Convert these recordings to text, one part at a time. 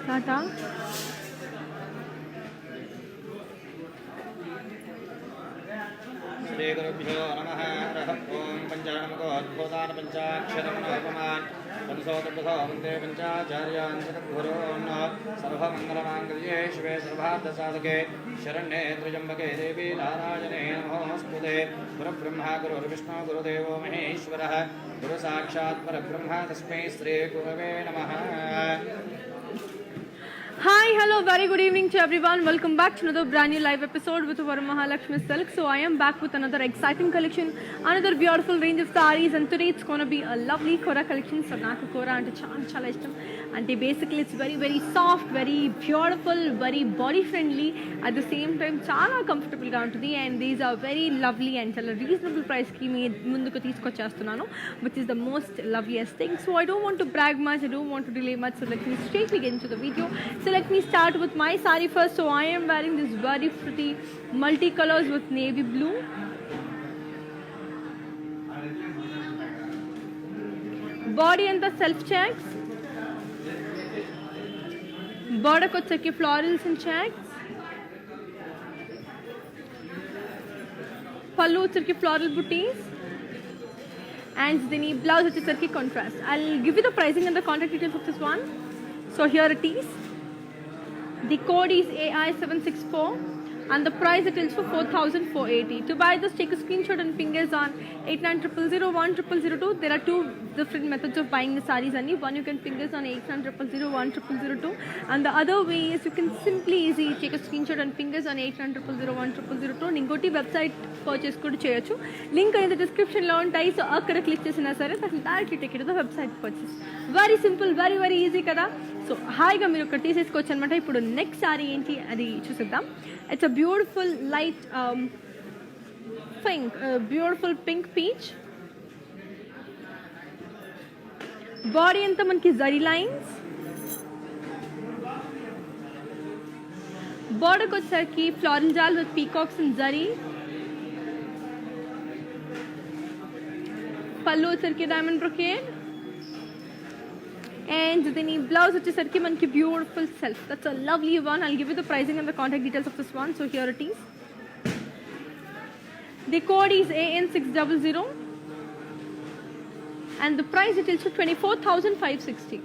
టాటా. श्रीगुरुभ्यो नमः हरः ओं पञ्चानमकोद्भूतान् पञ्चाक्षरमनोपमान् पंसोतपथो वन्दे पञ्चाचार्यान् सद्गुरून् सर्वमङ्गलमाङ्गल्ये शिवे सर्वार्थसाधके शरण्ये त्र्यम्बके देवी नारायणे नमोऽस्तुते गुरुब्रह्मा गुरुर्विष्णु गुरुदेवो महेश्वरः गुरुसाक्षात् परब्रह्म तस्मै श्रीगुरवे नमः. Hi, hello, very good evening to everyone. Welcome back to another brand new live episode with Varamahalakshmi Silk. So I am back with another exciting collection, another beautiful range of sarees, and today it's going to be a lovely Kora collection. So naku Kora ante chala ishtam. And basically it's very soft, very beautiful, very body friendly. At the same time, chala comfortable ga untadi, and these are very lovely and chala reasonable price ki mee munduku teesukochestunanu, which is the most loveliest thing. So I don't want to brag much, I don't want to delay much, so let me straightly get into the video. So let me start with my saree first. So I am wearing this very pretty multicolors with navy blue. Body and the self checks. Border kocheki florals and checks. Pallu వచ్చేసరికి floral booties. And the blouse వచ్చేసరికి contrast. I'll give you the pricing and the contact details of this one. So here it is. The code is AI764 and the price it is for 4,480. To buy this, take a screenshot and fingers on 8900010002. There are two different methods of buying the sarees. Only one you can fingers on 8900010002, and the other way is you can simply easy take a screenshot and fingers on 8900010002. Ningoti website purchase kuda cheyochu. Link in the description lo untayi. So akkada click chesina sare that will directly take you to the website purchase. Very simple, very easy kada. So హాయిగా మీరు ఇక్కడ తీసేసుకోవచ్చు అనమాట. ఇప్పుడు next sorry ఏంటి అది చూసేద్దాం. It's a beautiful light beautiful pink peach. Body అంతా మనకి జరీ లైన్స్. బార్డర్కి వచ్చేసరికి ఫ్లోరల్ జాల్ విత్ పీకాక్స్ అండ్ జరీ. పళ్ళు వచ్చేసరికి diamond brocade. And then blouse వచ్చేసరికి మనకి beautiful self. That's a lovely one. I'll give you the pricing and the contact details of this one. So here it is. The code is AN600 and the price it is for 24,560.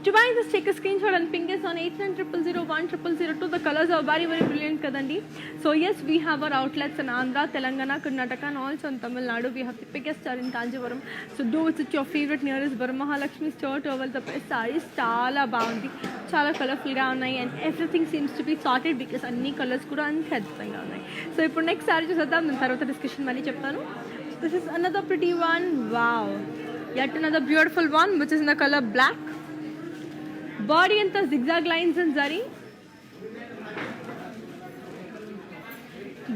To buy this, take a screenshot and fingers on 8900010002. The colors are very brilliant kadandi. So yes, we have our outlets in Andhra, Telangana, Karnataka and also in Tamil Nadu. We have the biggest store in Kanjivaram. So do visit your favorite nearest Varamahalakshmi store to avail the best sarees. Chala baagundi, chala colorful ga unnai, and everything seems to be sorted because anni colors kuda anni adbhutanga unnai. So ippudu next saree chuseddam, then tarvata discussion mali cheptanu. This is another pretty one. Wow, yet another beautiful one which is in the color black. Body and the zigzag lines and zari.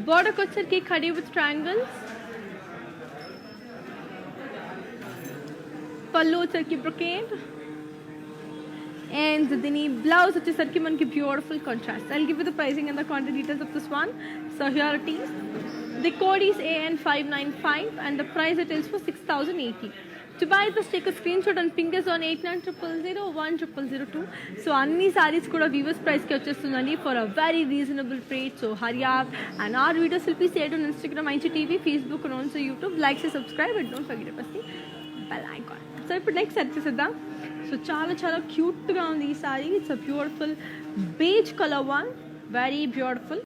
Border వచ్చేసరికి khadi with triangles. పళ్ళు వచ్చేసరికి brocade. And the blouse వచ్చేసరికి మనకి beautiful contrast. I'll give you the pricing and the contact details of this one. So here it is. The code is AN595 and the price it is for 6,080. To buy this, take a screenshot and fingers on 8900010002. So anni sarees kuda viewers price ki vachestundandi for a very reasonable rate. So hurry up, and our videos will be shared on Instagram, IGTV, Facebook and also YouTube. Like and subscribe and don't forget to press the bell icon. So ఇప్పుడు next set చేసేద్దాం. So చాలా క్యూట్గా ఉంది ఈ sorry. It's a beautiful beige colour one, very beautiful.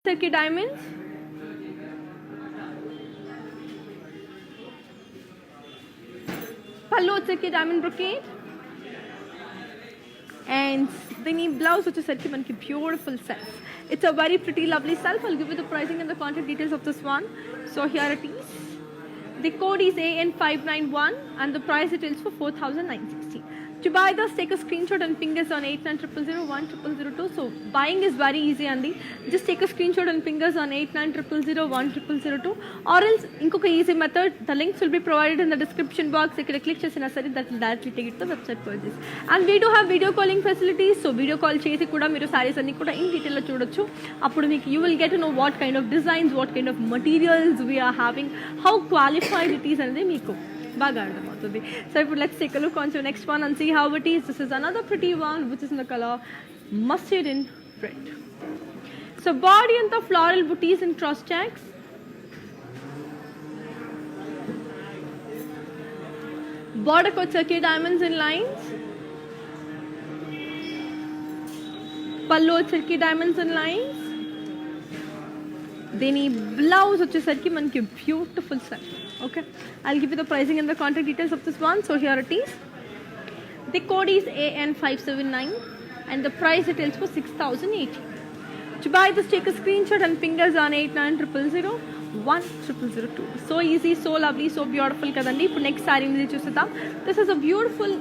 Circuit diamonds. Pallu వచ్చేసరికి diamond brocade. And then ఈ blouse వచ్చేసరికి మనకి beautiful self. It's a very pretty lovely self. I'll give you the pricing and the contact details of this one. So here it is. The code is AN591 and the price it is for 4,960. To buy this, take a screenshot and ping us on 8900010002. So buying is very easy, Andy. Just take a screenshot and ping us on 8900010002. Or else, inkoka easy method. The links will be provided in the description box. You can click chesina sari that will directly take it to the website purchase. And we do have video calling facilities. So video call chesi kuda meeru sarees anni kuda in detail lo chudochu. Appudu meeku you will get to know what kind of designs, what kind of materials we are having, how qualified it is anadi meeku baga ardhamautundi. So ఇప్పుడు let's take a look on to the next one and see how it is. This is another pretty one which is in the color mustard in red. So body and the floral booties and cross checks. Border coat circuit diamonds in lines. Pallu circuit diamonds in lines. దీని blouse వచ్చేసరికి మనకి beautiful set. Okay, I'll give you the pricing and the contact details of this one. So here it is. The code is AN579 and the price it is for 6,080. To buy this, take a screenshot and ping us on 8900010002. So easy, so lovely, so beautiful kadandi. ఇప్పుడు next saree మీద చూసేద్దాం. This is a beautiful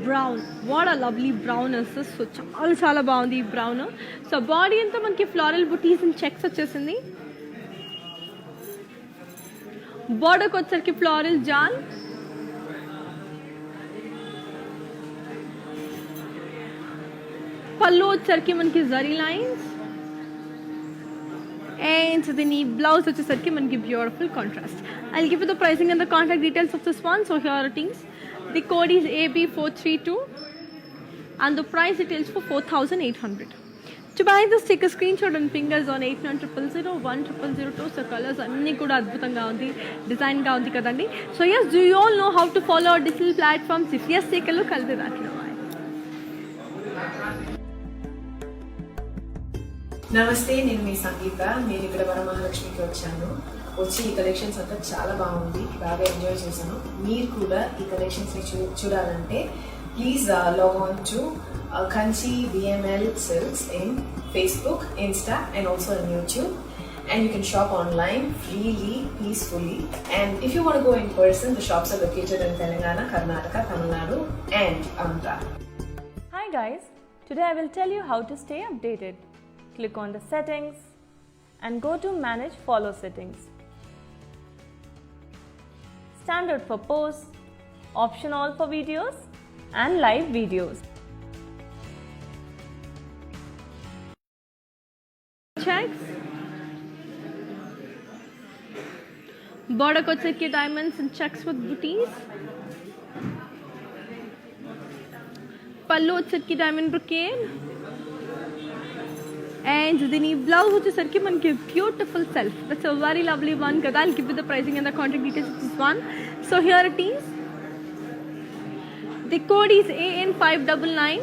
brown. What a lovely brown is this. So చాలా బాగుంది ఈ brown. So body అంతా మనకి floral booties and checks వచ్చేసింది. Border వచ్చేసరికి floral jal. పళ్ళు వచ్చేసరికి మనకి zari lines. And then the blouse వచ్చేసరికి మనకి beautiful contrast. I'll give you the pricing and the contact details of this one. So here it is. The code is AB432 and the price it is for 4,800. To buy this, take a screenshot and ping us on 8900010002. So colors అన్ని కూడా అద్భుతంగా ఉంది, design గా ఉంది కదండి. So yes, do you all know how to follow our digital platforms? If yes, take a look. I'll be back in a while. నమస్తే, నేను మీ సంగీత. నేను ఇక్కడ వరమహాలక్ష్మికి వచ్చాను. వచ్చి ఈ కలెక్షన్స్ అంతా చాలా బాగుంది, బాగా ఎంజాయ్ చేశాను. మీరు కూడా ఈ కలెక్షన్స్ని చూడాలంటే please log on to Kanchi BML Silks in Facebook, Insta and also on YouTube. And you can shop online freely, peacefully. And if you want to go in person, the shops are located in Telangana, Karnataka, Tamil Nadu and Andhra. Hi guys, today I will tell you how to stay updated. Click on the settings and go to manage follow settings. Standard for posts, option all for videos and live videos. Checks. Border coat circuit diamonds and checks with booties. Pallu circuit diamond brocade. And the blouse వచ్చేసరికి మనకి beautiful self. That's a very lovely one కదా. I'll give you the pricing and the contact details of this one. So here it is. The code is AN599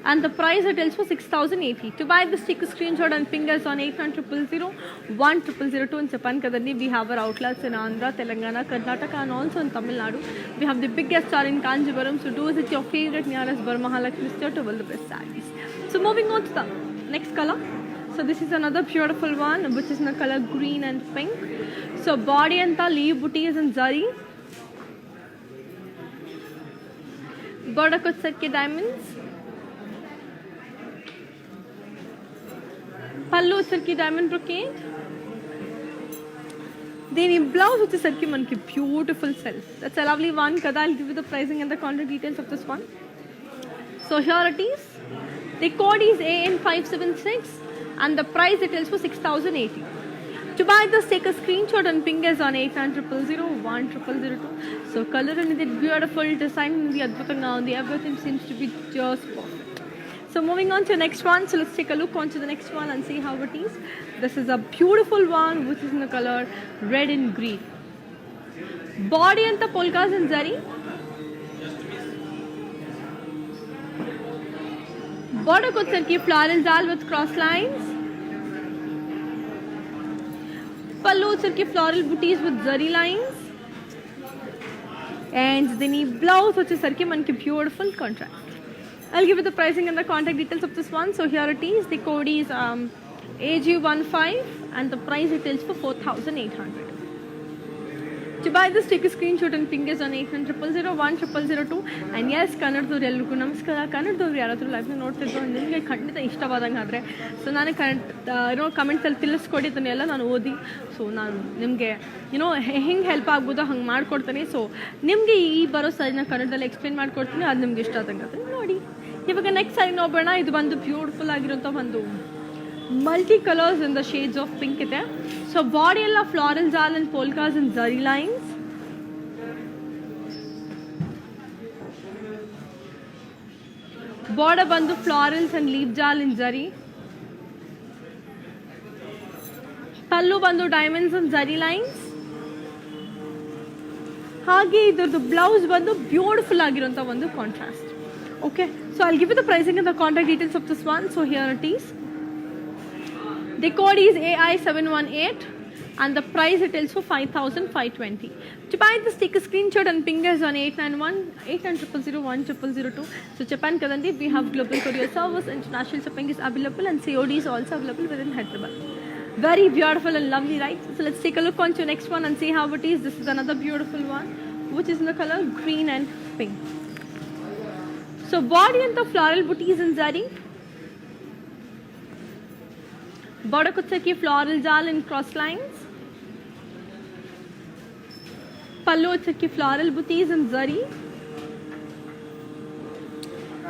and the price it is for 6,080. To buy this, take a screenshot and ping us on 8900010002 and చెప్పాను కదండి. We have our outlets in Andhra, Telangana, Karnataka and also in Tamil Nadu. We have the biggest store in Kanchipuram. So do visit your favorite nearest Varamahalakshmi store to build the best sarees. So moving on to the next color. So this is another beautiful one which is in the color green and pink. So body anta leaf booties and zari. Border coat circuit diamonds. Pallu circuit diamond brocade. దీని blouse వచ్చేసరికి మనకి beautiful self. That's a lovely one కదా. I'll give you the pricing and the contact details of this one. So here it is. The code is AN576 and the price it is for 6,080. To buy this, take a screenshot and ping us on 8900010002. So color అనేది beautiful, design అనేది అద్భుతంగా ఉంది. Everything seems to be just perfect. So moving on to the next one. So let's take a look onto the next one and see how it is. This is a beautiful one which is in the color red and green. Body anta polkas and zari. Border coat circuit floral jal with cross lines. Pallu వచ్చరికి floral booties with zari lines. And then ఈ blouse వచ్చేసరికి మనకి beautiful contrast. I'll give you the pricing and the contact details of this one. So here it is. The code is AG15 and the price details for 4,800. To buy this, take a screenshot and ping us on 800-001-0002. And yes, Kannadadವ್ರು ಎಲ್ಲರಿಗೂ ನಮಸ್ಕಾರ. ಕನ್ನಡದವ್ರು ಯಾರಾದರೂ ಲೈಫ್ನ ನೋಡ್ತಿದ್ರು ನಿಮಗೆ ಖಂಡಿತ ಇಷ್ಟವಾದಂಗೆ ಆದರೆ so ನಾನು ಕಮೆಂಟ್ಸಲ್ಲಿ ತಿಳಿಸ್ಕೊಡಿ ಅದನ್ನೆಲ್ಲ ನಾನು ಓದಿ ಸೊ ನಾನು ನಿಮಗೆ ಹೆಂಗೆ ಹೆಲ್ಪ್ ಆಗ್ಬೋದೋ ಹಂಗೆ ಮಾಡ್ಕೊಡ್ತೀನಿ. ಸೊ ನಿಮಗೆ ಈ ಬರೋ ಸಾರಿನ ಕನ್ನಡದಲ್ಲಿ ಎಕ್ಸ್ಪ್ಲೇನ್ ಮಾಡ್ಕೊಡ್ತೀನಿ, ಅದು ನಿಮ್ಗೆ ಇಷ್ಟ ಆದಂಗೆ ಆದರೆ ನೋಡಿ. ಇವಾಗ ನೆಕ್ಸ್ಟ್ ಸಾರಿ ನೋಡೋಣ. ಇದು ಬಂದು ಬ್ಯೂಟಿಫುಲ್ ಆಗಿರೋಂಥ ಒಂದು multi colors in the shades of pink ಇದೆ. So body ಎಲ್ಲ floral jal and polkas and zari lines. Border ಬಂದು florals and leaf jal in zari. ಪಲ್ಲು ಬಂದು diamonds and zari lines. ಹಾಗೆ ಇದರದ್ದು ಬ್ಲೌಸ್ ಬಂದು ಬ್ಯೂಟಿಫುಲ್ ಆಗಿರೋಂಥ ಒಂದು contrast. Okay, so I'll give you the pricing and the contact details of this one. So here it is. The code is AI718 and the price retails for 5,520. To buy this, take a screenshot and ping us on 891-800-001-0002. So Japan kadandi, we have global courier service, international shipping is available and COD is also available within Hyderabad. Very beautiful and lovely, right? So let's take a look on to next one and see how it is. This is another beautiful one, which is in the color green and pink. So body and the floral booties in zari. Border వచ్చేకి floral jal and cross lines. పల్లు వచ్చేకి floral booties and zari.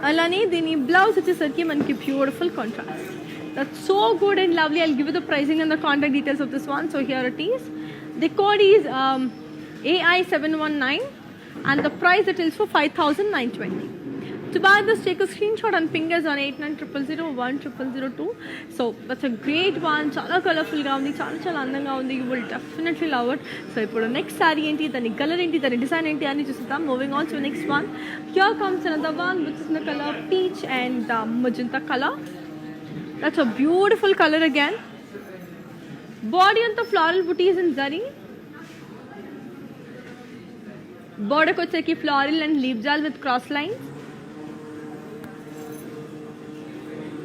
అలానే దీని blouse వచ్చేసరికి మనకి beautiful contrast. That's so good and lovely. I'll give you the pricing and the contact details of this one. So here it is. The code is AI719 and the price it is for 5,920. To buy this, take a screenshot and ping us on 8900010002. So that's a great one. Chala colorful ga undi, chala andanga undi. You will definitely love it. So ipudu next saree enti, dani color enti, dani design enti ani chustam. Moving on to the next one. Here comes another one which is in the color peach and magenta color. That's a beautiful color again. Body and the floral booties in zari. Border kocheki floral and leaf jal with cross lines.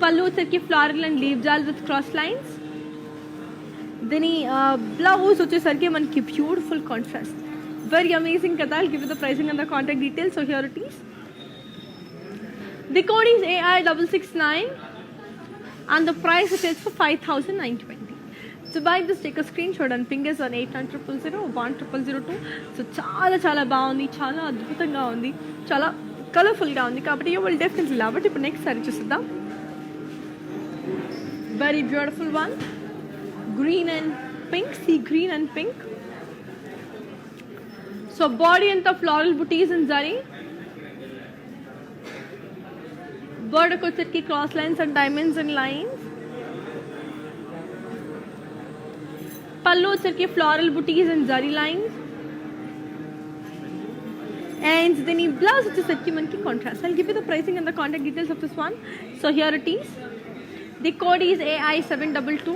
పల్లు వచ్చేసరికి floral and leaf జాల్ with cross lines. దీని blouse వచ్చేసరికి మనకి beautiful contrast. Very amazing కదా. I'll give you the pricing and the contact details. So here it is. The code is AI669 and the price it is for 5,920. So buy this, take a screenshot and ping us on 800-001-0002. So చాలా చాలా బాగుంది, చాలా అద్భుతంగా ఉంది, చాలా కలర్ఫుల్గా ఉంది కాబట్టి you will definitely love it. ఇప్పుడు నెక్స్ట్ సారీ చూద్దాం. Very beautiful one, green and pink, sea green and pink. So body and the floral booties in zari. Border kocheki cross lines and diamonds and lines. Pallu వచ్చేసరికి floral booties and zari lines. And then the blouse వచ్చేసరికి మనకి contrast. I'll give you the pricing and the contact details of this one. So here it is. The code is AI722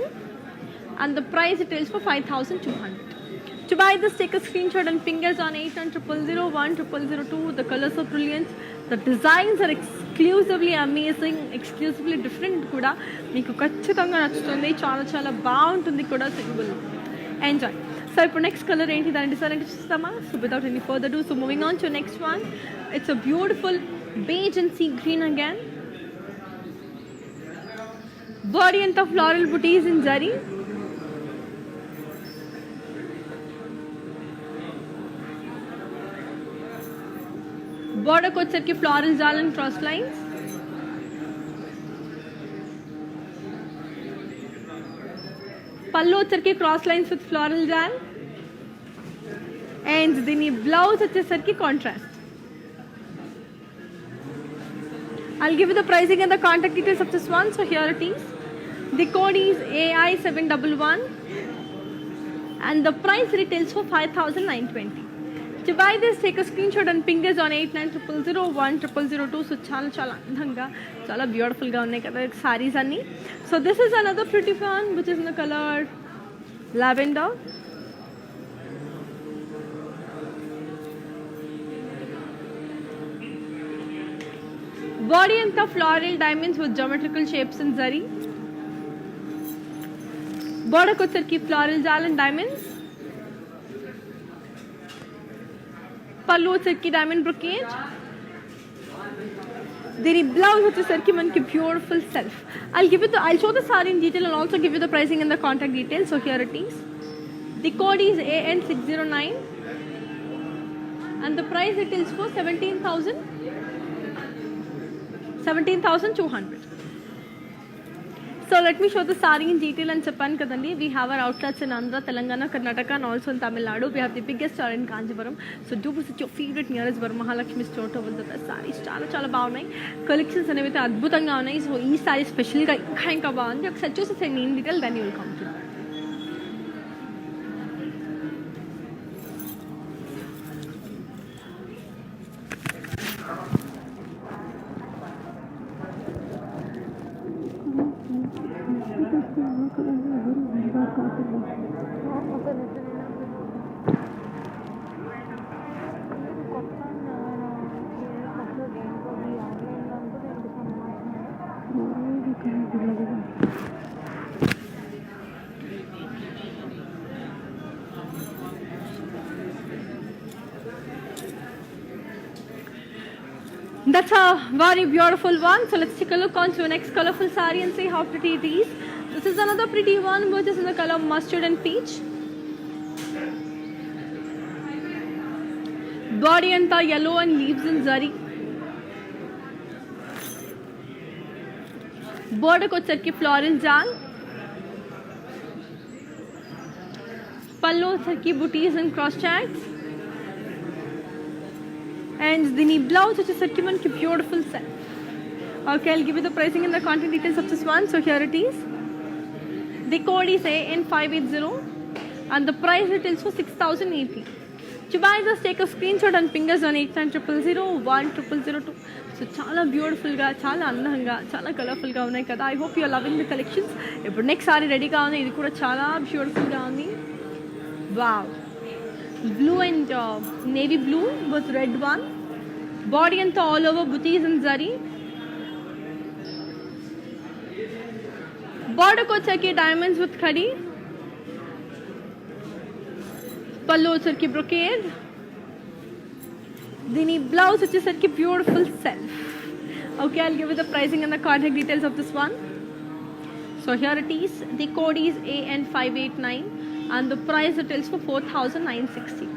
and the price it is for 5,200. To buy this, take a screenshot and ping us on 800-001-0002. The colors are brilliant. The designs are exclusively amazing, exclusively different kuda. Meeku kachchitanga nachtundi, chaala chaala baaguntundi kuda. So you will enjoy. So ఇప్పుడు next color ఏంటి దాని design అంటే చూస్తామా. So without any further ado, so moving on to next one. It's a beautiful beige and sea green again. Body and the floral booties in zari. Border kocheki floral jal and cross lines. Pallu వచ్చేసరికి cross lines with floral jal. And దీని blouse వచ్చేసరికి contrast. I'll give you the pricing and the contact details of this one. So here it is. The code is AI711 and the price retails for 5,920. To buy this, take a screenshot and ping us on 8900010002. So chala andhanga, chala beautiful ga unnai kada sarees anni. So this is another pretty one which is in the color lavender, body and the floral diamonds with geometrical shapes in zari. Border ko sarki floral jal and diamonds. Pallu sarki diamond brocade. Diri blouse వచ్చేసరికి మనకి beautiful self. I'll show the saree in detail and also give you the pricing and the contact details. So here it is. The code is AN609 and the price it is for 17,200. So let me show the saree in detail and Japan kadandi. We have our outlets in Andhra, Telangana, Karnataka and also in Tamil Nadu. We have the biggest store in Kanchipuram. So do visit your favorite nearest Varamahalakshmi store to visit the sarees. Chala బాగున్నాయి. Collections అనేవి అద్భుతంగా ఉన్నాయి. So ఈ sorry special గా ఇంకా బాగుంది. ఒకసారి చూసేసేయండి in detail, then you will come to know. That's a very beautiful one. So let's take a look on to the next colorful saree and see how pretty it is. This is another pretty one which is in the color mustard and peach. Body and the yellow and leaves in zari. Border ko sarki floral jal. Pallu sarki booties and cross checks. And the blouse which is sarki manki beautiful self. Okay, I'll give you the pricing and the contact details of this one. So here it is. The code is AN580 and the price it is for 6,080. To buy just take a screenshot and ping us on 8900010002. So chala beautiful ga, chala andanga, chala colorful ga unnai kada. I hope you are loving the collections. Ippudu next saree ready ga undi. Idi kuda chala beautiful ga undi. Wow. Blue and navy blue with red one. Body and all over booties and zari. Border ko chaki diamonds with khadi. Pallu sarki brocade. Dini blouse which is sarki beautiful self. Okay, I'll give you the pricing and the contact details of this one. So here it is. The code is AN589 and the price it is for 4,960.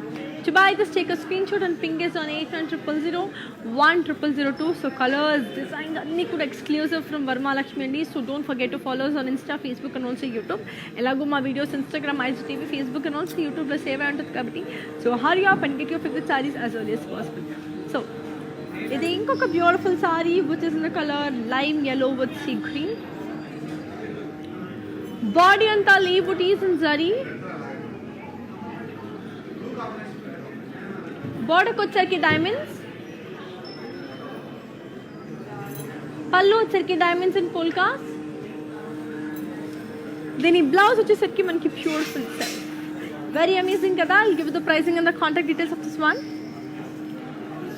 To buy just take a screenshot and ping us on 8900010002. So colors, designs, anni kuda exclusive from Varamahalakshmi andi. So don't forget to follow us on Insta, Facebook and also YouTube. Elago ma videos Instagram, IGTV, Facebook and also YouTube lo save ayi untadi kabatti. So hurry up and get your favorite sarees as early as possible. So ఇది ఇంకొక beautiful saree which is in the color lime yellow with sea green. Body anta leaf booties and zari. Border ko sarki diamonds. Pallu sarki diamonds and polkas. Then blouse which is sarki manki beautiful self. Very amazing kada. I'll give you the pricing and the contact details of this one.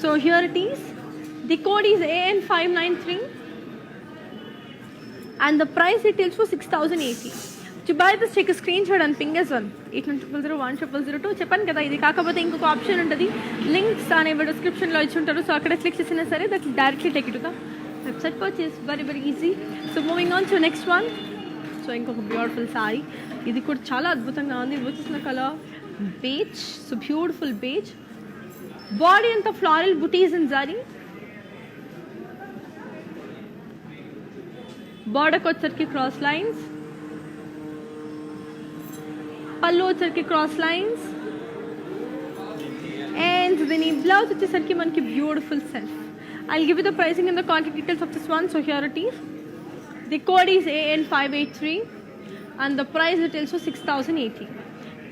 So here it is. The code is AN593 and the price it is for 6,080. To buy this take a screenshot and ping us on 8900010002. చెప్పాను కదా ఇది కాకపోతే ఇంకొక option ఉంటుంది. Links అనేవి డిస్క్రిప్షన్లో ఇచ్చి ఉంటారు. సో అక్కడ క్లిక్ చేసినా సరే that directly take it to the website purchase. Very very easy. So moving on to next one. So ఇంకొక బ్యూటిఫుల్ సారీ. ఇది కూడా చాలా అద్భుతంగా ఉంది. Which is the colour beige. So beautiful beige. Body అంతా ఫ్లారల్ బుటీస్ ఇన్ జరీ. బార్డర్కి వచ్చరికి cross lines. పళ్ళు వచ్చరికి క్రాస్ లైన్స్. అండ్ దీని బ్లౌజ్ వచ్చేసరికి మనకి beautiful self. I'll give you the pricing and the contact details of this one. So here it is. The code is AN583 and the price it is for 6,080.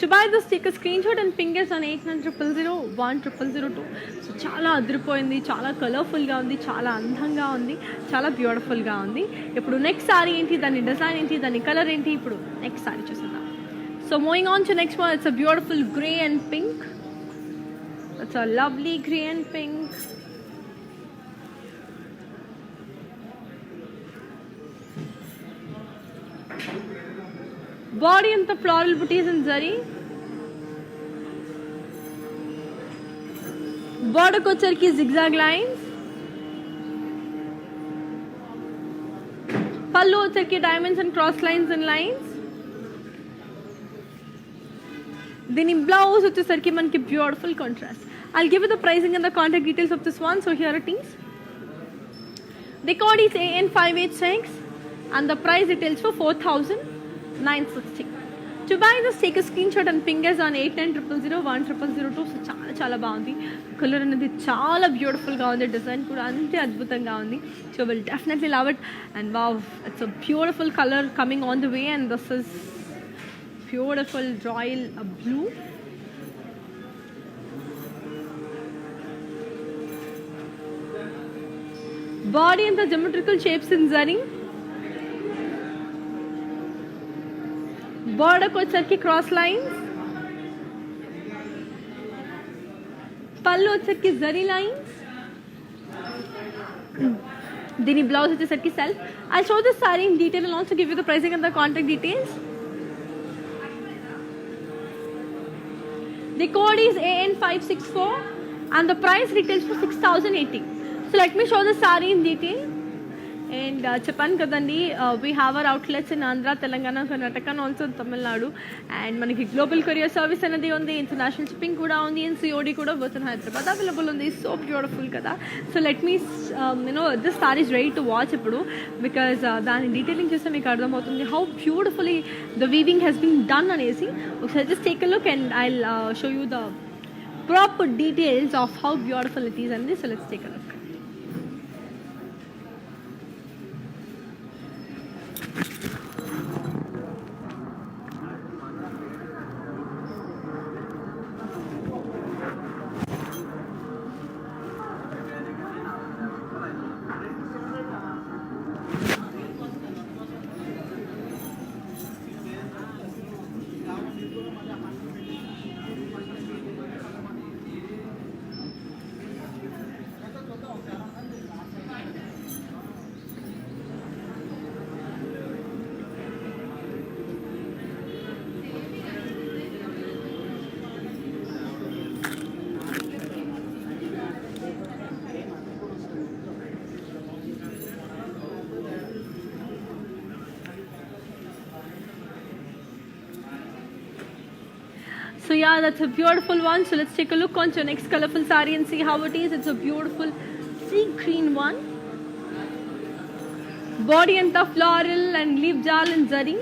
To buy this take a screenshot and ping us on 8900010002. So చాలా అదిరిపోయింది, చాలా కలర్ఫుల్గా ఉంది, చాలా అందంగా ఉంది, చాలా బ్యూటిఫుల్గా ఉంది. ఇప్పుడు నెక్స్ట్ సారీ ఏంటి, దాని డిజైన్ ఏంటి, దాని కలర్ ఏంటి, ఇప్పుడు నెక్స్ట్ సారీ చూసేద్దాం. So So moving on to next one, it's a beautiful grey and pink. It's a lovely grey and pink. Body and the floral booties in zari. Border ko charki zigzag lines. Pallu charki diamonds and cross lines and lines. Dini blouse వచ్చేసరికి మనకి beautiful contrast. I'll give you the pricing and the contact details of this one. So here it is. The code is AN586 and the price details for 4,960. To buy this, take a screenshot and ping us on 8900010002. So చాలా బాగుంది. Colour అనేది చాలా బ్యూటిఫుల్గా ఉంది. Design కూడా అంతే అద్భుతంగా ఉంది. So we'll definitely love it. And wow, it's a beautiful color coming on the way, and this is beautiful royal blue. Body and the geometrical shapes in zari. Border ko charki cross lines. Pallu charki zari lines. Dini blouse వచ్చేసరికి self. I'll show this saree in detail and also give you the pricing and the contact details. The code is AN564 and the price retails for 6,080. So let me show the saree in detail. And చెప్పాను కదండి, we have our outlets in Andhra, Telangana, Karnataka and also Tamil Nadu. And మనకి global courier service అనేది ఉంది, international shipping కూడా ఉంది, and COD కూడా both in Hyderabad available ఉంది. So beautiful కదా. So let me this saree is ready to watch ఇప్పుడు, because దాని డీటెయిలింగ్ చూస్తే మీకు అర్థమవుతుంది how beautifully the weaving has been done అనేసి. ఒకసారి just take a look and I'll show you the proper details of how beautiful it is and this. So let's take a look. So yeah, that's a beautiful one. So let's take a look on to your next colorful saree and see how it is. It's a beautiful sea green one. Body and the floral and leaf jal and zari.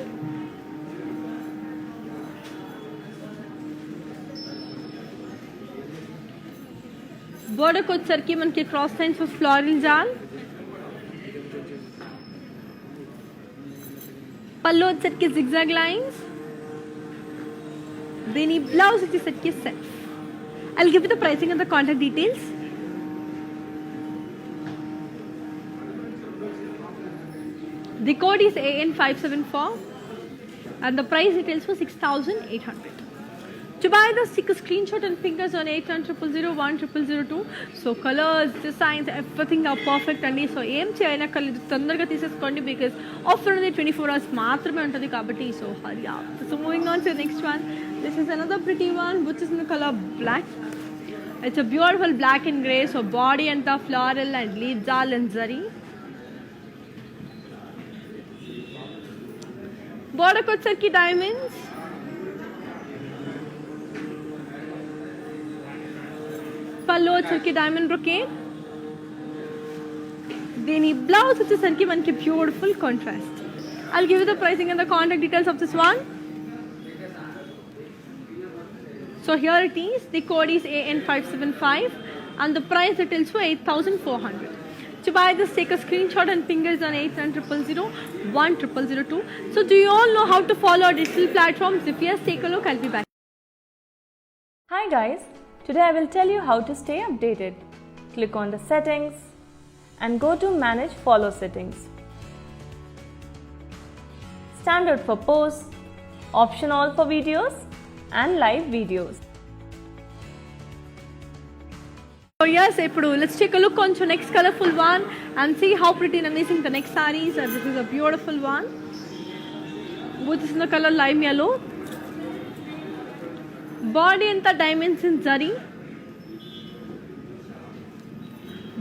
Border ko charki manki cross lines for floral jal. Pallu charki zigzag lines. Dini blouse is set self. I'll give you the pricing and the contact details. The code is AN574 and the price details for 6,800. To buy this, take a screenshot and ping us on 8900010002. So colors, designs, everything are perfect and so ఏం చేయనా colour తొందరగా తీసేసుకోండి, because offer అనేది 24 hours మాత్రమే ఉంటుంది కాబట్టి. So hurry up. So moving on to the next one. This is another pretty one which is in the color black. It's a beautiful black and grey. So body and the floral and leaf jal and zari. Border ko charki diamonds. Pallu charki diamond brocade. Deni blouse వచ్చేసరికి మనకి beautiful contrast. I'll give you the pricing and the contact details of this one. So here it is. The code is AN575 and the price details for 8,400. To buy this, take a screenshot and ping us on 8900010002. So do you all know how to follow our digital platforms? If yes, take a look. I'll be back. Hi guys, today I will tell you how to stay updated. Click on the settings and go to manage follow settings. Standard for posts, option all for videos and live videos. So yes, let's take a look on to next colorful one and see how pretty and amazing the next saree is. And this is a beautiful one, which is in the color lime yellow. Body and the diamonds in zari.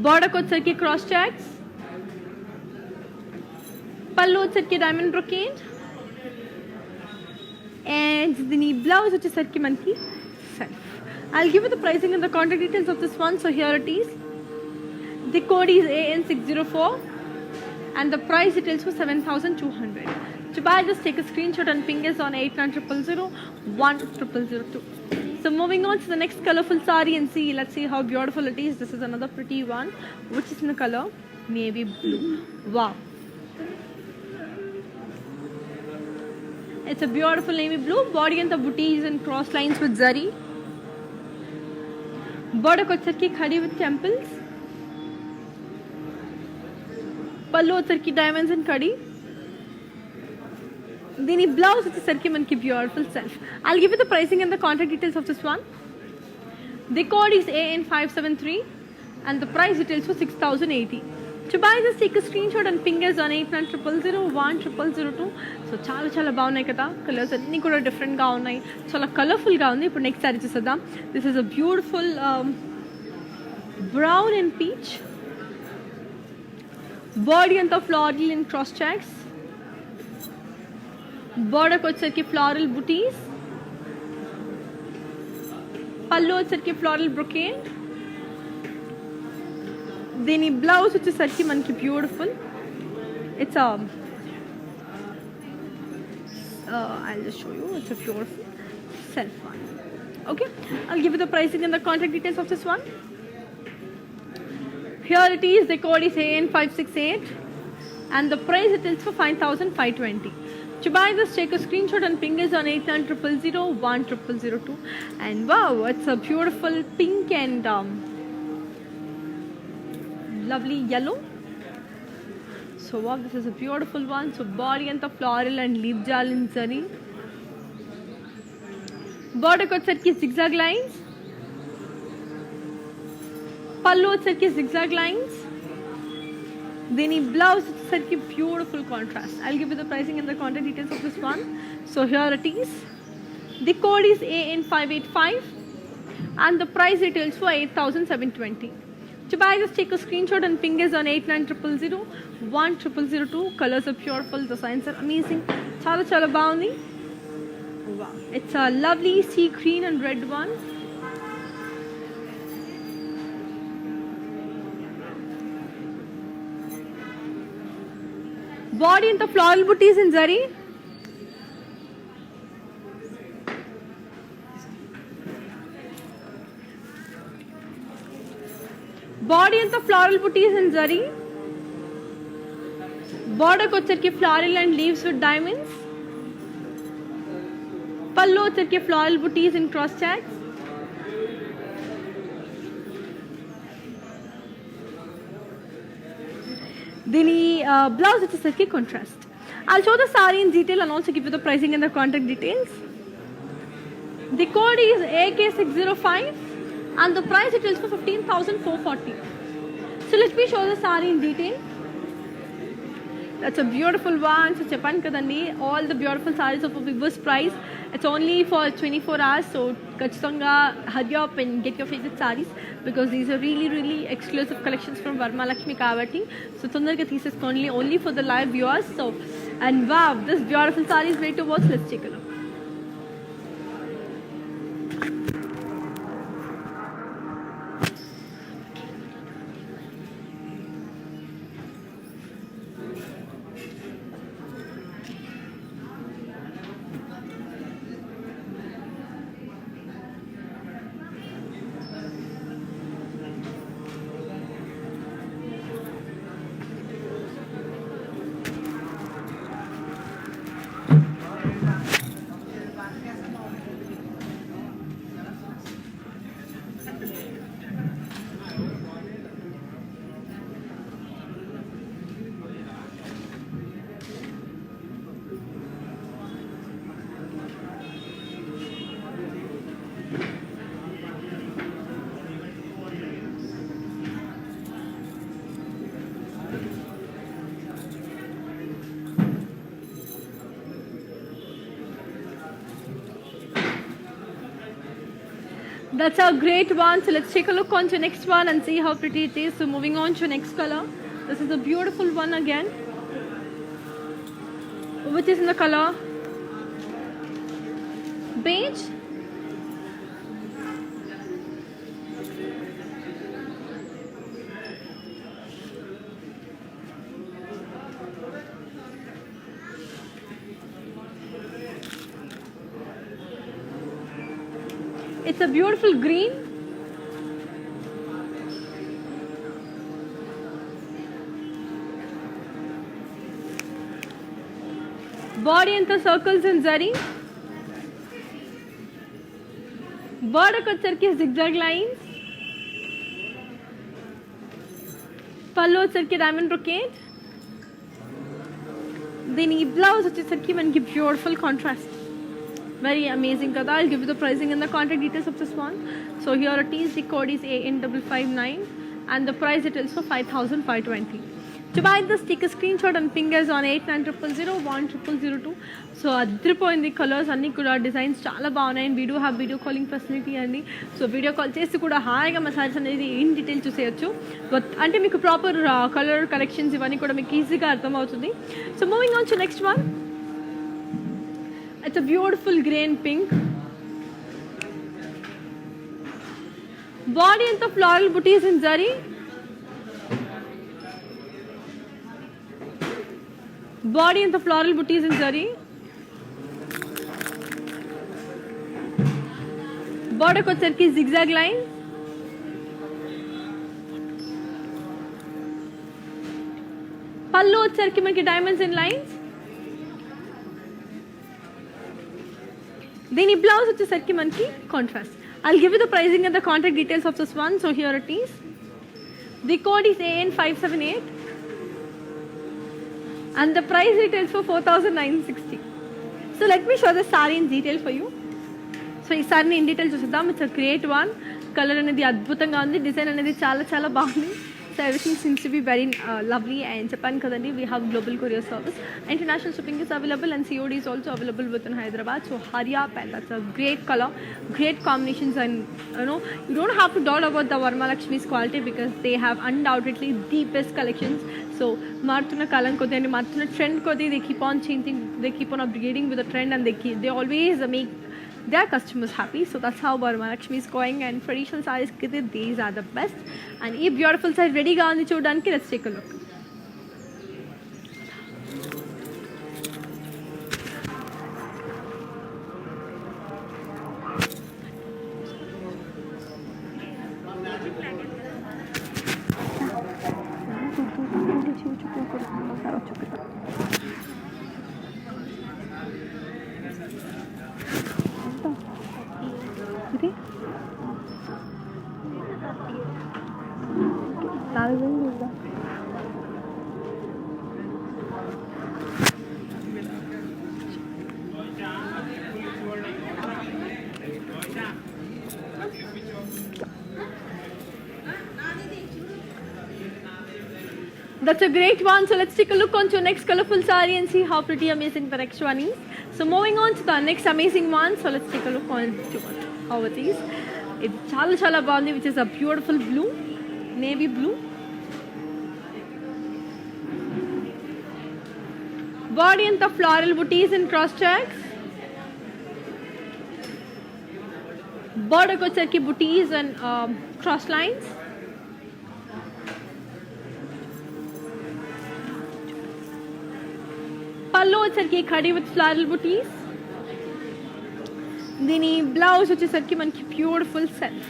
Border వచ్చేసరికి cross checks. పళ్ళు వచ్చేసరికి diamond brocade. And the blouse వచ్చేసరికి మనకి self. I'll give you the pricing and the contact details of this one. So here it is. The code is AN604 and the price details for 7,200. To buy, just take a screenshot and ping us on 8900010002. So moving on to the next colorful saree and see, let's see how beautiful it is. This is another pretty one, which is in the color navy blue. Wow. It's a beautiful navy blue. Body and the booties and cross lines with zari. Border వచ్చేసరికి khadi with temples. పళ్ళు వచ్చేసరికి diamonds and khadi. దీని blouse వచ్చేసరికి మనకి beautiful self. I'll give you the pricing and the contact details of this one. The code is AN573 and the price details for 6,080. To buy this, take a screenshot and ping us on 8900010002. So చాలా బాగున్నాయి కదా, colours అన్నీ కూడా డిఫరెంట్గా ఉన్నాయి, చాలా కలర్ఫుల్గా ఉంది. ఇప్పుడు నెక్స్ట్ సారీ చూసేద్దాం. This is a beautiful brown and peach. Body అంతా ఫ్లోరల్ అండ్ క్రాస్ చెక్స్. బోర్డర్కి వచ్చేసరికి ఫ్లోరల్ బుటీస్. పళ్ళు వచ్చేసరికి ఫ్లోరల్ బ్రొకేడ్. దీని బ్లౌజ్ వచ్చేసరికి మనకి beautiful. It's I'll just show you. It's a beautiful self one. Okay, I'll give you the pricing and the contact details of this one. Here it is. The code is AN568 and the price it is for 5,520. To buy this, take a screenshot and ping us on 8900010002. And wow, it's a beautiful pink and lovely yellow. So wow, this is a beautiful one. So body and the floral and leaf jal in zari. Border వచ్చేసరికి zigzag lines. పళ్ళు వచ్చేసరికి zigzag lines. దీని blouse వచ్చేసరికి beautiful contrast. I'll give you the pricing and the contact details of this one. So here it is. The code is AN585 and the price details for 8,720. To buy, just take a screenshot and ping us on 8900010002. Colors are beautiful, designs are amazing. Chala బాగుంది. Wow, it's a lovely sea green and red one. Body and the floral booties in zari. Body and the floral booties in zari. Border వచ్చేసరికి floral and leaves with diamonds. పళ్ళు వచ్చేసరికి floral booties in cross checks. దీని blouse వచ్చేసరికి contrast. I'll show the saree in detail and also give you the pricing and the contact details. The code is AK605 and the price it is for 15,440. So let me show the saree in detail. That's a beautiful one. So చెప్పాను కదండి, all the beautiful sarees of a Vivo's price. It's only for 24 hours. So ఖచ్చితంగా hurry up and get your favorite sarees because these are really exclusive collections from Varma Lakshmi కాబట్టి. So తొందరగా తీసేసుకోండి, only for the live viewers. So and wow, this beautiful saree is ready to watch. Let's take a look. That's a great one. So let's take a look on to next one and see how pretty it is. So moving on to next color. This is a beautiful one again, which is in the color beige. It's a beautiful green. Body and the circles in zari. Border వచ్చరికి zigzag lines. పళ్ళు వచ్చరికి diamond brocade. దీని blouse వచ్చేసరికి మనకి beautiful contrast. Very amazing kada. I'll give you the pricing and the contact details of this one. So here it is, the code is AN559 and the price it is for 5,520. To buy this, take a screenshot and ping us on 8900010002. So adripoyindi colors anni kuda designs chaala baagunayi and we do have video calling facility andi. So video call chesi kuda hayiga massage anedi in detail chuseyochu. But ante meeku proper color corrections ivanni kuda meeku easy ga artham avutundi. So moving on to next one. It's a beautiful green pink. Body and the floral booties in zari. Body and the floral booties in zari. Border వచ్చరికి zigzag line. పళ్ళు వచ్చరికి మనకి diamonds in lines. దీని blouse వచ్చేసరికి మనకి contrast. I'll give you the pricing and the contact details of this one. So here it is. The code is AN578 and the price retails for 4,960. So let me show the saree in detail for you. So ఈ సారీని in detail చూద్దాం. It's a great one. Colour అనేది అద్భుతంగా ఉంది. Design అనేది చాలా చాలా బాగుంది. So everything seems to be very lovely and Japan kadandi we have global courier service. International shipping is available and COD is also available within Hyderabad. So hurry up, and that's a great color, great combinations, and you don't have to doubt about the Varmalakshmi's quality because they have undoubtedly the best collections. So martuna kalan kodi and martuna trend kodi, they keep on changing, they keep on upgrading with the trend, and they always make their customers happy. So that's how Varmalakshmi is going, and traditional sarees kide these are the best. And ee beautiful saree ready ga undi chudaniki. Let's take a look. That's a great one. So let's take a look onto next colorful saree and see how pretty amazing the next one is. So moving on to the next amazing one. So let's take a look on to how it is. It's chala chala bandi, which is a beautiful blue, navy blue. Body and the floral booties and cross checks. Border kochaki booties and cross lines. Pallu వచ్చరికి khadi with floral booties. Dini blouse వచ్చేసరికి మనకి beautiful self.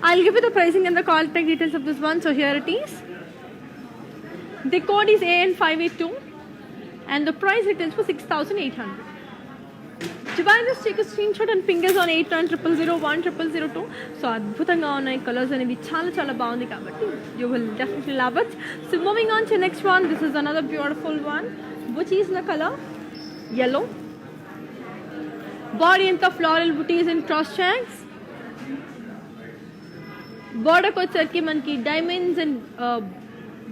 I'll give you the pricing and the contact details of this one. So here it is. The code is AN582 and the price retails for 6,800. To buy this, take a screenshot and ping us on 8900010002. So adbhutanga unnai colors అనేవి చాలా చాలా బాగుంది కాబట్టి you will definitely love it. So moving on to next one. This is another beautiful one, which is the color yellow. Body and the floral booties and cross checks. Border వచ్చరికి మనకి diamonds and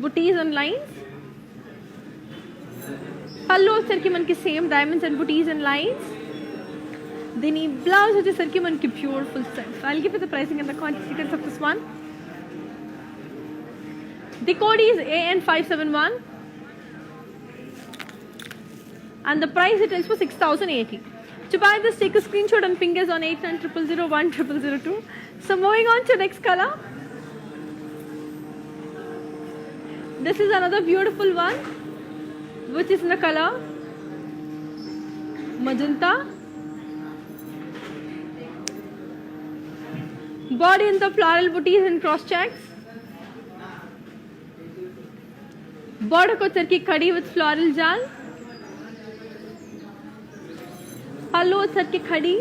booties and lines. పళ్ళు వచ్చరికి మనకి same diamonds and booties and lines. దీని blouse వచ్చేసరికి మనకి beautiful self. I'll give you the pricing and the quantity details of this one. The code is AN571 and the price it is for 6,080. To buy this, take a screenshot and ping us on 8900010002. So moving on to next color. This is another beautiful one, which is in the color magenta. Body in the floral booties and cross checks. Border ko turkey khadi with floral jal. Pallu turkey khadi.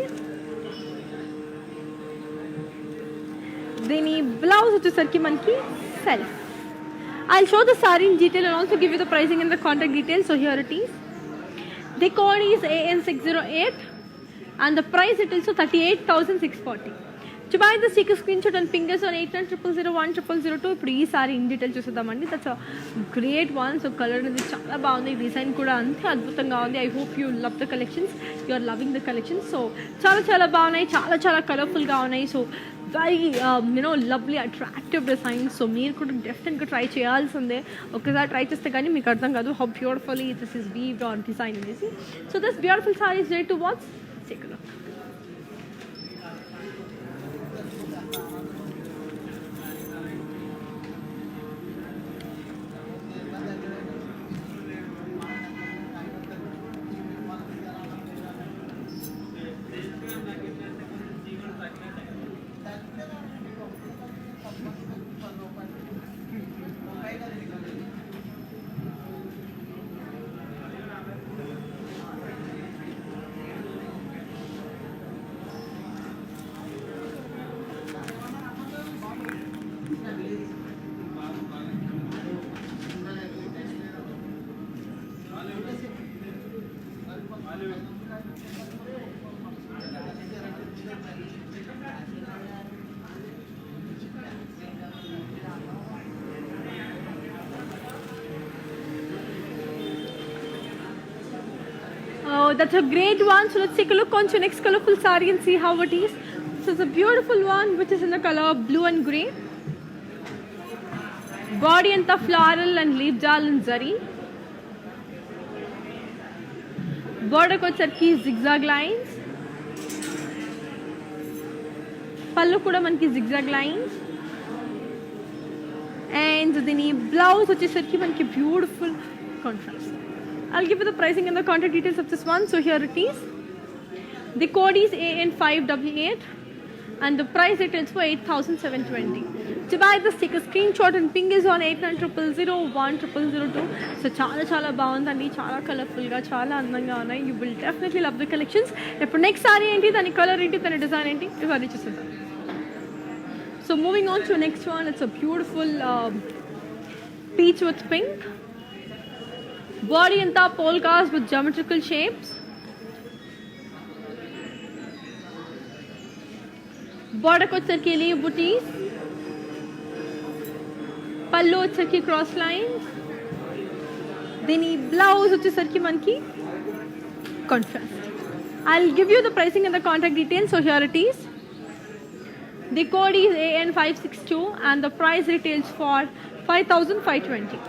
Then blouse వచ్చేసరికి మనకి self. I'll show the saree in detail and also give you the pricing and the contact details. So here it is. The code is AN608 and the price it is so 38,640. To buy this, take a screenshot and ping us on 8900010002. ఇప్పుడు ఈ sari in detail చూసేద్దామండి. That's great one. So colour అనేది చాలా బాగుంది, design కూడా అంతే అద్భుతంగా ఉంది. I hope you love the collections, you are loving the collections. So చాలా చాలా బాగున్నాయి, చాలా చాలా కలర్ఫుల్గా ఉన్నాయి. So very lovely attractive designs. So మీరు కూడా డెఫినెట్గా ట్రై చేయాల్సిందే. ఒకసారి ట్రై చేస్తే కానీ మీకు అర్థం కాదు how beautifully this is weaved on design అనేసి. So this beautiful sari is ready to watch. Take a look. Oh, that's a great one. So let's take a look on to next colorful saree and see how it is. So it's a beautiful one which is in the color blue and grey. Body and the floral and leaf jal and zari. Border ko charki zigzag lines. Pallu kuda manki zigzag lines. And the blouse వచ్చేసరికి మనకి beautiful contrast. I'll give you the pricing and the contact details of this one. So here it is. The code is AN588 and the price it is for 8,720. To buy this, take a screenshot and ping is on 8900010002. So చాలా చాలా బాగుందండి, చాలా కలర్ఫుల్గా, చాలా అందంగా ఉన్నాయి. You will definitely love the collections. ఇప్పుడు next sorry ఏంటి, దాని కలర్ ఏంటి, దాని డిజైన్ ఏంటి, ఇవన్నీ చూసేద్దాం. So moving on to the next one, it's a beautiful peach with pink. Body and the polkas with geometrical shapes. Border ko circular booties. Pallu circular cross lines. Then blouse వచ్చేసరికి మనకి contrast. I'll give you the pricing and the contact details. So here it is. The code is AN562 and the price retails for 5,520.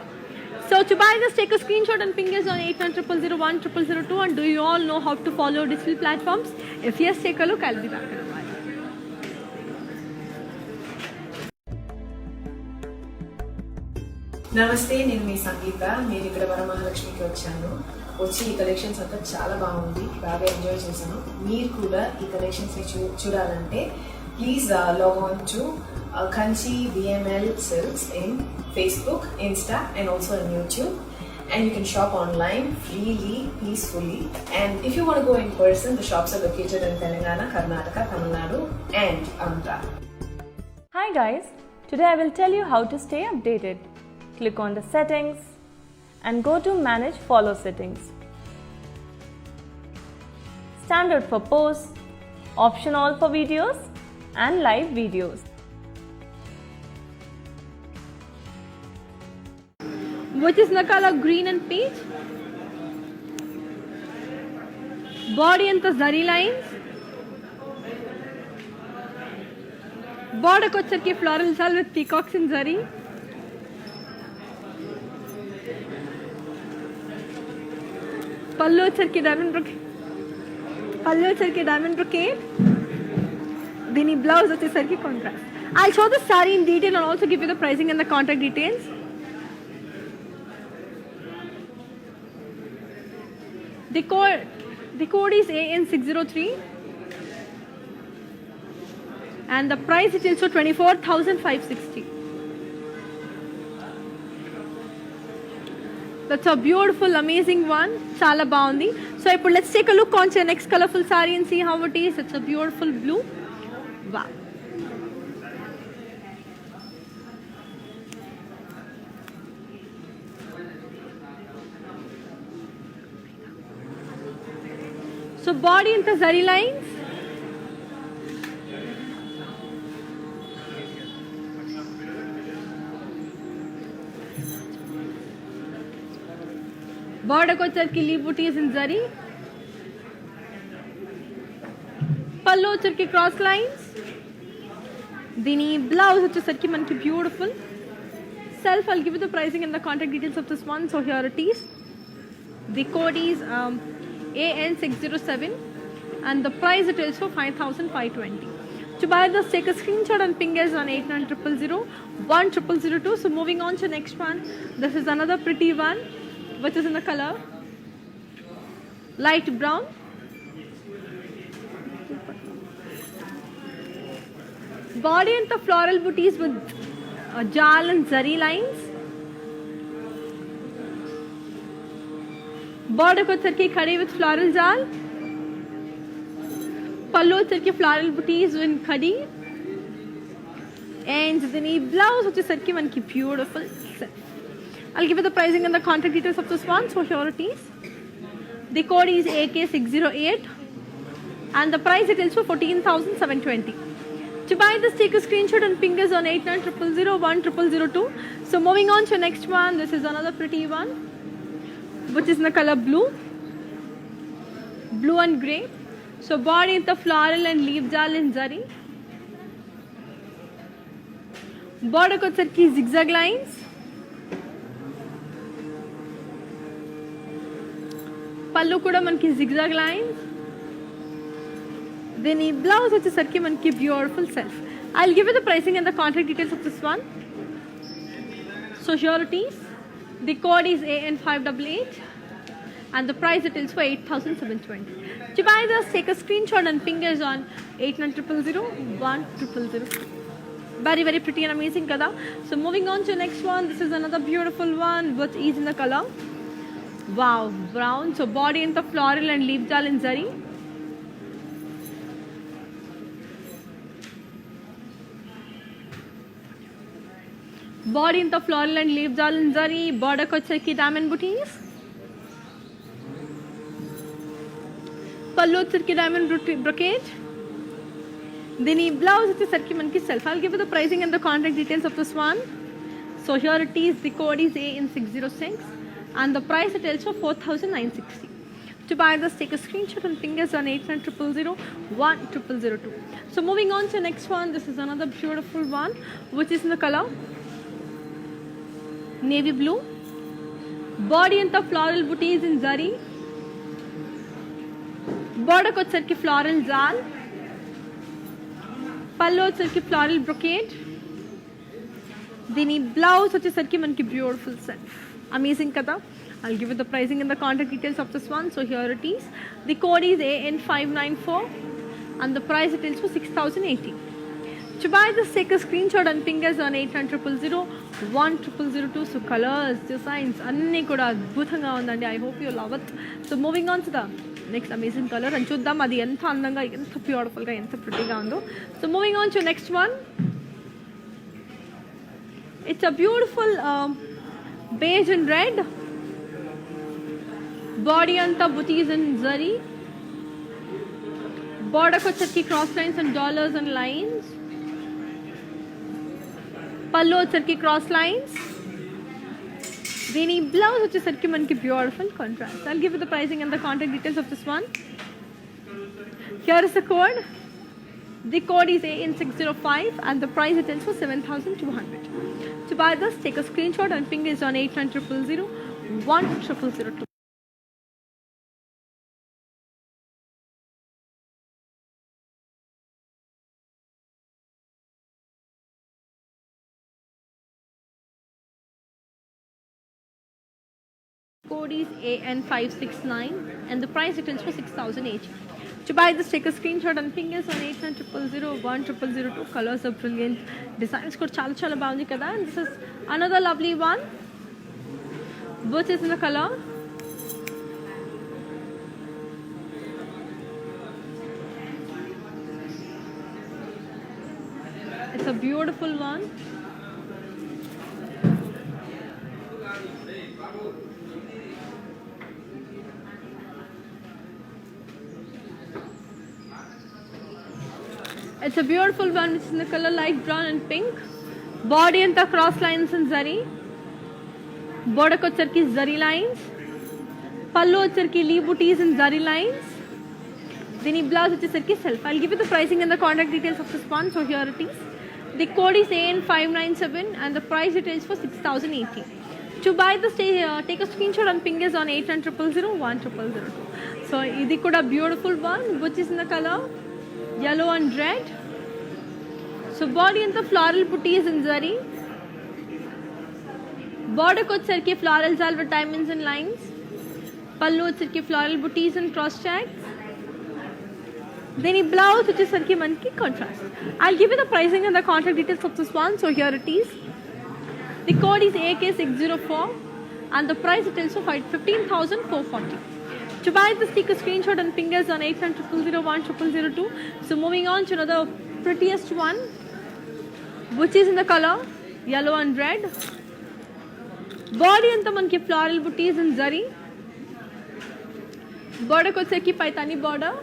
So to buy this, take a screenshot and ping us on 8900010002. And do you all know how to follow digital platforms? If yes, take a look. I'll be back in a while. నమస్తే, నేను మీ సంగీత. నేను ఇక్కడ వరమహాలక్ష్మికి వచ్చి ఈ collections అంతా చాలా బాగుంది, బాగా ఎంజాయ్ చేశాను. మీరు కూడా ఈ కలెక్షన్స్ చూడాలంటే please log on to Kanchi VML Silks in Facebook, Insta and also on YouTube. And you can shop online freely, peacefully. And if you want to go in person, the shops are located in Telangana, Karnataka, Tamil Nadu and Andhra. Hi guys, today I will tell you how to stay updated. Click on the settings and go to manage follow settings. Standard for posts, option all for videos and live videos. Which is in the color green and peach. Body and the zari lines. బార్డర్కి వచ్చరికి floral జాల్ with peacocks in zari. పళ్ళు వచ్చరికి diamond brocade. దీని blouse వచ్చేసరికి contrast. I'll show the saree in detail and also give you the pricing and the contact details. The code is AN603 and the price it is for 24,560. That's a beautiful, amazing one. Chala baundi. So let's take a look on the next colorful saree and see how it is. It's a beautiful blue. Wow. So body into zari lines. Border ko charki leaf booties in zari. Pallu charki cross lines. Dini blouse వచ్చేసరికి మనకి beautiful. Self, I'll give you the pricing and the contact details of this one. So here it is. The code is AN607 and the price it is for 5,520. To buy this, take a screenshot and ping us on 8900 1002. So moving on to the next one. This is another pretty one which is in the color light brown. Body and the floral booties with jal and zari lines. Border ko charki khadi with floral jal. Pallu charki floral booties in khadi. And the blouse which is sarki manki beautiful. I'll give you the pricing and the contact details of this one. So here it is. The code is AK608 and the price it is for 14,720. To buy this, take a screenshot and ping us on 8900 1002. So moving on to the next one. This is another pretty one which is in the color blue and grey. So body in the floral and leaf jal in zari. Border ko charki zigzag lines. Pallu kuda manki zigzag lines. Then the blouse వచ్చేసరికి మనకి beautiful self. I'll give you the pricing and the contact details of this one. So here it is. The code is AN588 and the price it is for 8,720. To buy this, take a screenshot and ping us on 8900 1000. Very, very pretty and amazing kada. So moving on to the next one. This is another beautiful one which is in the color wow, brown. So body in the floral and leaf jal in zari. Body in the floral and leaf jal in zari. Border ko charki diamond booties. Pallu charki diamond brocade. Then blouse వచ్చేసరికి మనకి self. I'll give you the pricing and the contact details of this one. So here it is. The code is AN606 and the price it is for 4,960. To buy this, take a screenshot and ping us on 8900 1002. So moving on to the next one. This is another beautiful one which is in the color navy blue. Body and the floral booties in zari. Border ko charki floral jal. Pallu వచ్చేసరికి floral brocade. దీని blouse వచ్చేసరికి మనకి beautiful self. Amazing kada. I'll give you the pricing and the contact details of this one. So here it is. The code is AN594 and the price it is for 6,080. To buy this, take a screenshot and ping us on 8900 1002. So colors, designs, అన్నీ కూడా అద్భుతంగా ఉందండి. I hope you love it. So moving on to the next amazing color and చూద్దాం అది ఎంత అందంగా ఎంత బ్యూటిఫుల్గా ఎంత ప్రిటీగా ఉందో. So moving on to next one. It's a beautiful beige and red. Body anta booties and zari. Border ko charki cross lines and dollars and lines. Pallu వచ్చరికి cross lines. దీని బ్లౌజ్ వచ్చేసరికి మనకి beautiful contrast. I'll give you the pricing and the contact details of this one. Here is the code The code is AN605 and the price it is for 7,200. To buy this, take a screenshot and ping is on 8900 1002. Code is AN569 and the price it is for 6,008. To buy this, take a screenshot and ping us on 8900 1002. Colors are brilliant. Designs are chala baagundi kada. And this is another lovely one, which is in the color it's a beautiful one. It's a beautiful one which is in the color light brown and pink. Body and the cross lines and zari. Border ko charki zari lines. Pallu charki lee booties and zari lines. Then blouse which is charki self. I'll give you the pricing and the contact details of this one. So here it is. The code is AN597 and the price it is for 6,080. To buy this, take a screenshot and ping us on 8900 1002. So this is a beautiful one which is in the color yellow and red. So body and the floral booties in zari. Border ko charki floral zal with diamonds and lines. Pallu charki floral booties and cross checks. Then a blouse which is sarki man ki contrast. I'll give you the pricing and the contact details of this one. So here it is. The code is AK604 and the price it is for 15,440. To buy this, take a screenshot and ping us on 8900 1002. So moving on to another prettiest one, which is in the color yellow and red. Body and the manki floral booties in zari. Border ko ki paitani border.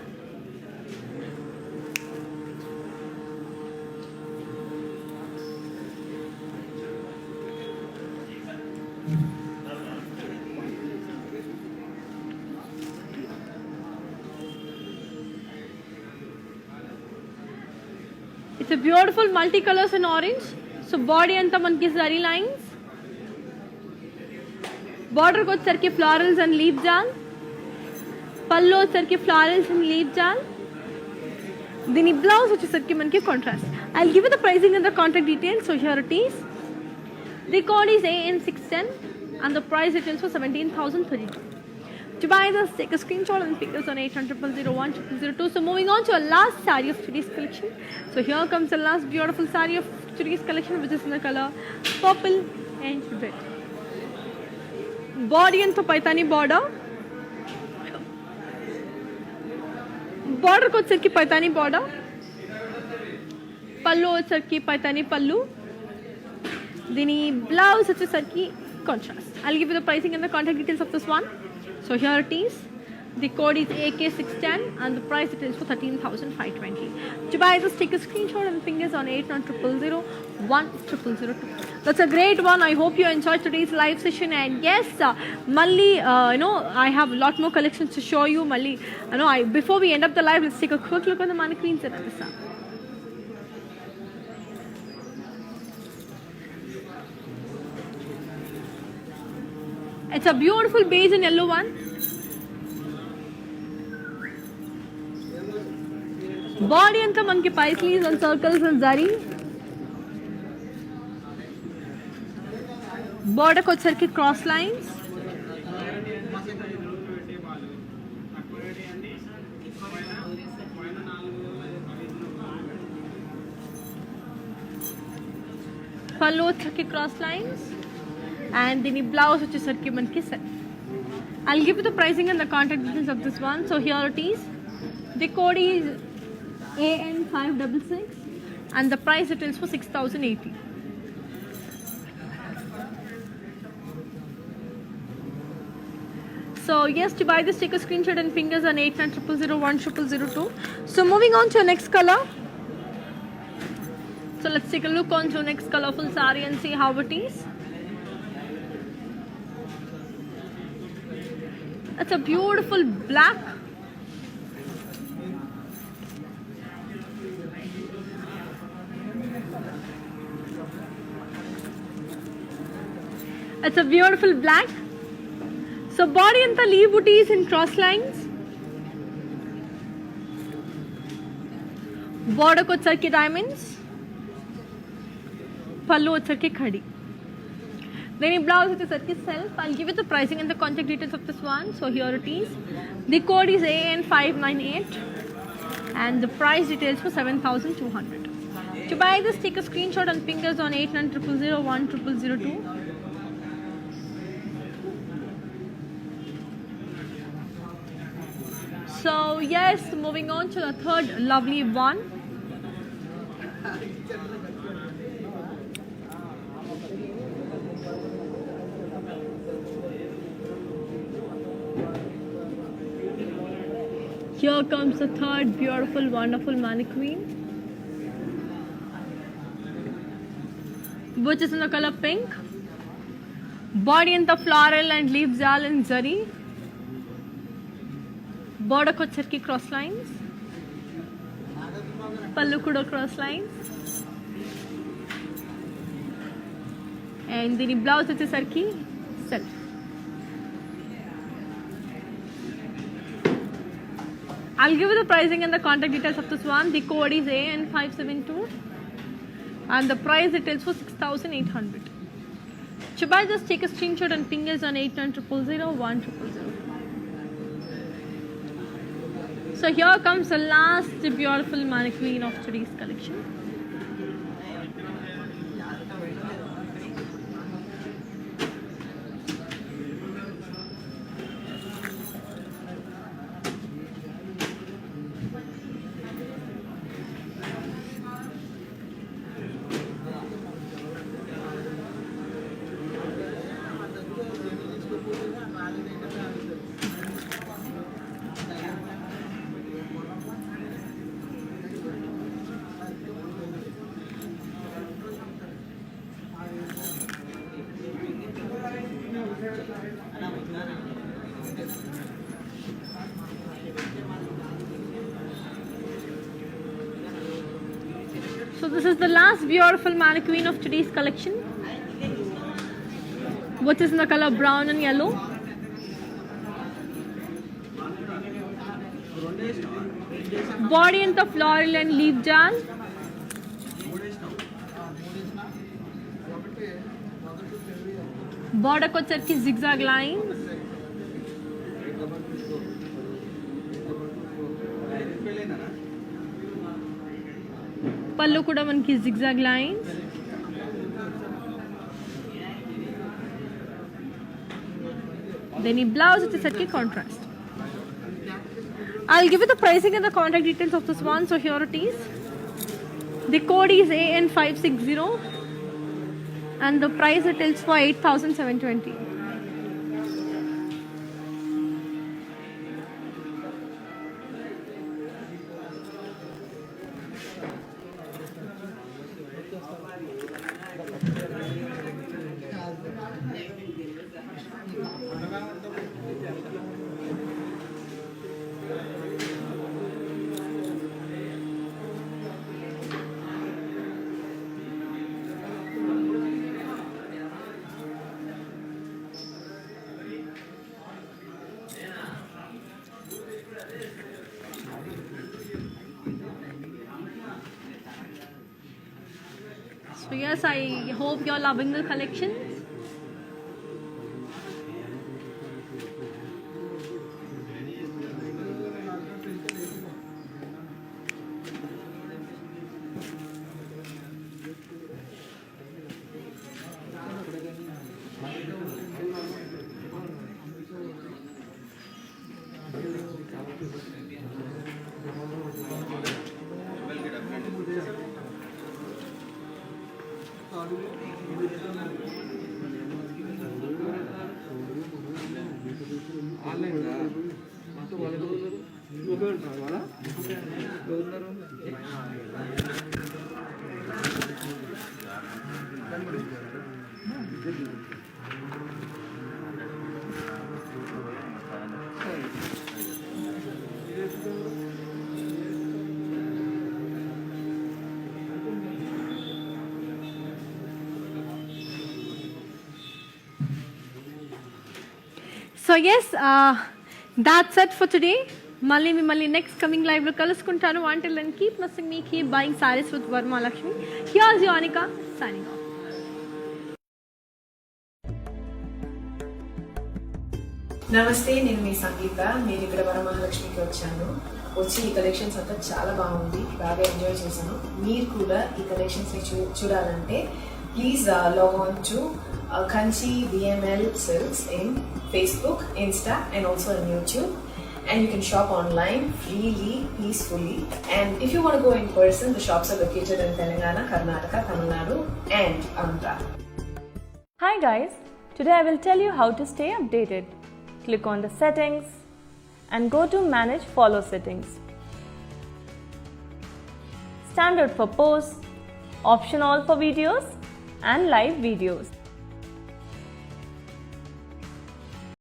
It's a beautiful multicolors in orange. So body and the manki zari lines. Border ko charki florals and leaf jal. Pallu charki florals and leaf jal. Then blouse which is charki manki contrast. I'll give you the pricing and the contact details. So here it is. The code is AN610 and the price it is for 17,032. To buy this, take a screenshot and pick us on 8900 1002. So moving on to our last saree of today's collection. So here comes the last beautiful saree of today's collection, which is in the color purple and red. Body and paitani border. Border ko charki paitani border. Pallu charki paitani pallu. Then blouse such a sarki contrast. I'll give you the pricing and the contact details of this one. So here it is. The code is AK610 and the price it is for 13,520. To buy this, take a screenshot and ping us on 8900 1002. That's a great one. I hope you enjoyed today's live session. And yes, Malli, I have a lot more collections to show you. Malli, before we end up the live, let's take a quick look on the mannequins. It's a beautiful beige and yellow one. Body and the monkey paisleys and circles and zari. Border ko charki cross lines. Pallu charki cross lines. And then blouse which is sarki manki set. I'll give you the pricing and the contact details of this one. So here it is. The code is AN566 and the price it is for 6,080. So yes, to buy this, take a screenshot and ping us on 8900 1002. So moving on to our next color. So let's take a look on to next colorful saree and see how it is. It's a beautiful black. It's a beautiful black. So body and the leaf booties in cross lines. Border को चरके diamonds. Pallu चरके खड़ी. Then in blouse it is self. I'll give you the pricing and the contact details of this one. So here it is. The code is AN598 and the price details for 7,200. To buy this, take a screenshot and ping us on 8900010002. So yes, moving on to the third lovely one. Here comes the third beautiful, wonderful mannequin, which is in the color pink. Body in the floral and leaf zal in zari. Border ko charki cross lines. Pallu kuda cross lines. And the blouse is sarki self. I'll give you the pricing and the contact details of this one. The code is AN572 and the price details for 6,800. To buy, just take a screenshot and ping us on 89000100. So here comes the last beautiful mannequin of today's collection. So this is the last beautiful mannequin of today's collection, which is in the color brown and yellow. Body in the floral and leaf jal. Border को चरकी zigzag lines. पल्लू కూడా మనకి zigzag lines. Then the blouse is contrast. I'll give you the pricing and the contact details of this one. So here it is. The code is AN560 and the price it is for 8,720. So yes, I hope you're loving the collections. So yes that's it for today. మళ్ళీ మిమ్మల్ని next coming లైవ్లో కలుసుకుంటాను. Until then keep nothing me, keep buying saris with Varamahalakshmi. Here's Yonika signing off. నమస్తే, నేను మీ సంగీత. నేను ఇక్కడ వరమహాలక్ష్మికి వచ్చి ఈ కలెక్షన్స్ అంతా చాలా బాగుంది, బాగా ఎంజాయ్ చేశాను. మీరు కూడా ఈ కలెక్షన్స్ చూడాలంటే please log on to Kanchi VML Silks in Facebook, Insta and also on YouTube. And you can shop online freely, peacefully. And if you want to go in person, the shops are located in Telangana, Karnataka, Tamil Nadu and Andhra. Hi guys, today I will tell you how to stay updated. Click on the settings and go to manage follow settings. Standard for posts, option all for videos and live videos.